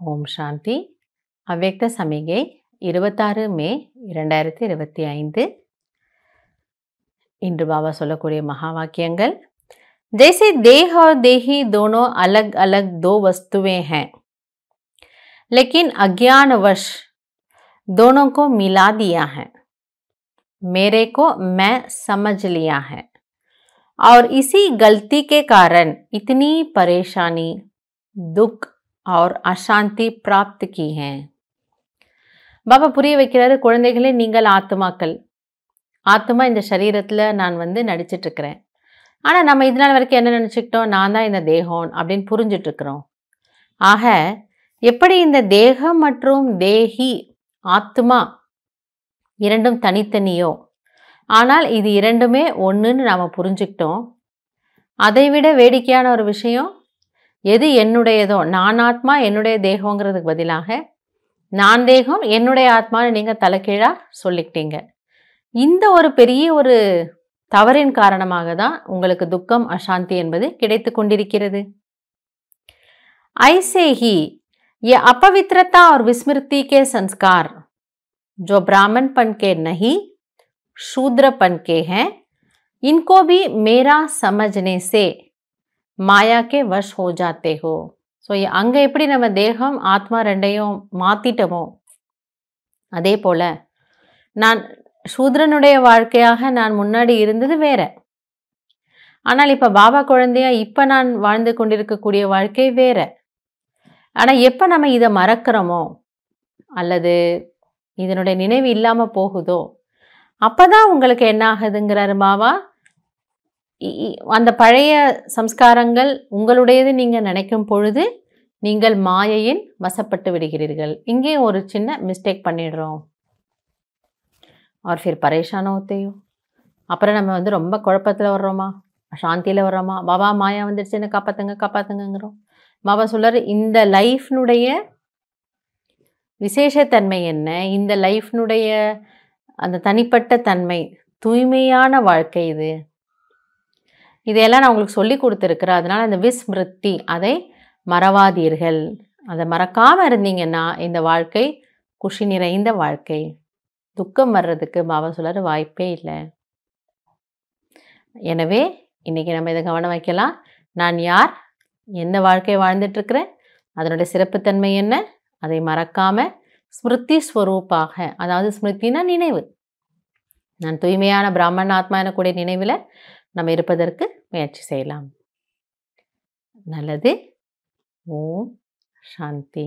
ஓம் சாந்தி. அவ்யக்த சமிகை 26 மே 2025. இன்று பாபா சொல்லக்கூடிய மகா வாக்கியங்கள். जैसे देह और देही दोनों अलग अलग दो वस्तुएं हैं, लेकिन अज्ञानवश दोनों को मिला दिया है। मेरे को मैं समझ लिया है और इसी गलती के कारण इतनी परेशानी, दुख और अशांति प्राप्त की है. பாபா புரிய வைக்கிறாரு, குழந்தைகளே, நீங்கள் ஆத்மாக்கள். ஆத்மா இந்த சரீரத்தில் நான் நடிச்சிட்டு இருக்கிறேன். ஆனால் நம்ம இது நாள் வரைக்கும் என்ன நினச்சிக்கிட்டோம், நான் தான் இந்த தேகம் அப்படின்னு புரிஞ்சிட்ருக்கிறோம். ஆக எப்படி இந்த தேகம் மற்றும் தேகி ஆத்மா இரண்டும் தனித்தனியோ, ஆனால் இது இரண்டுமே ஒன்றுன்னு நாம் புரிஞ்சுக்கிட்டோம். அதைவிட வேடிக்கையான ஒரு விஷயம், எது என்னுடையதோ, நான் ஆத்மா என்னுடைய தேகங்கிறதுக்கு பதிலாக நான் தேகம் என்னுடைய ஆத்மான்னு நீங்கள் தலைகீழாக சொல்லிக்கிட்டீங்க. இந்த ஒரு பெரிய ஒரு தவறின் காரணமாக தான் உங்களுக்கு துக்கம் அசாந்தி என்பது கிடைத்து கொண்டிருக்கிறது. ऐसे ही ये अपवित्रता और विस्मृति के संस्कार जो ब्राह्मणपन के नहीं शूद्रपन के हैं, इनको भी मेरा समझने से माया के वश हो जाते हो. ஸோ அங்கே எப்படி நம்ம தேகம் ஆத்மா ரெண்டையும் மாற்றிட்டோமோ, அதே போல் நான் சூத்ரனுடைய வாழ்க்கையாக நான் முன்னாடி இருந்தது வேற. ஆனால் இப்போ பாபா குழந்தையா இப்போ நான் வாழ்ந்து கொண்டிருக்கக்கூடிய வாழ்க்கை வேற. ஆனால் எப்போ நம்ம இதை மறக்கிறோமோ அல்லது இதனுடைய நினைவு இல்லாமல் போகுதோ, அப்போ தான் உங்களுக்கு என்ன ஆகுதுங்கிறாரு பாபா. அந்த பழைய சம்ஸ்காரங்கள் உங்களுடையது நீங்கள் நினைக்கும் பொழுது நீங்கள் மாயையின் வசப்பட்டு விடுகிறீர்கள். இங்கே ஒரு சின்ன மிஸ்டேக் பண்ணிடுறோம். और फिर परेशान होते हो. அப்புறம் நம்ம ரொம்ப குழப்பத்தில் வர்றோமா, சாந்தியில் வர்றோமா, பாபா மாயா வந்துடுச்சு என்ன காப்பாற்றுங்க காப்பாற்றுங்கிறோம். பாபா சொல்கிறார், இந்த லைஃப்னுடைய விசேஷத்தன்மை என்ன, இந்த லைஃப்னுடைய அந்த தனிப்பட்ட தன்மை, தூய்மையான வாழ்க்கை இது. இதையெல்லாம் நான் உங்களுக்கு சொல்லி கொடுத்துருக்குறேன். அதனால் அந்த விஸ்மிருத்தி, அதை மறவாதீர்கள். அதை மறக்காமல் இருந்தீங்கன்னா இந்த வாழ்க்கை குஷி நிறைந்த வாழ்க்கை. துக்கம் வர்றதுக்கு பாபா சொல்கிறார் வாய்ப்பே இல்லை. எனவே இன்றைக்கி நம்ம இதை கவனம் வைக்கலாம். நான் யார், எந்த வாழ்க்கை வாழ்ந்துட்டுருக்கிறேன், அதனுடைய சிறப்புத்தன்மை என்ன, அதை மறக்காமல் ஸ்மிருதி ஸ்வரூப்பாக, அதாவது ஸ்மிருத்தினா நினைவு, நான் தூய்மையான பிராமண ஆத்மா எனக்கூடிய நினைவில் நம்ம இருப்பதற்கு முயற்சி செய்யலாம். நல்லது. ஓம் சாந்தி.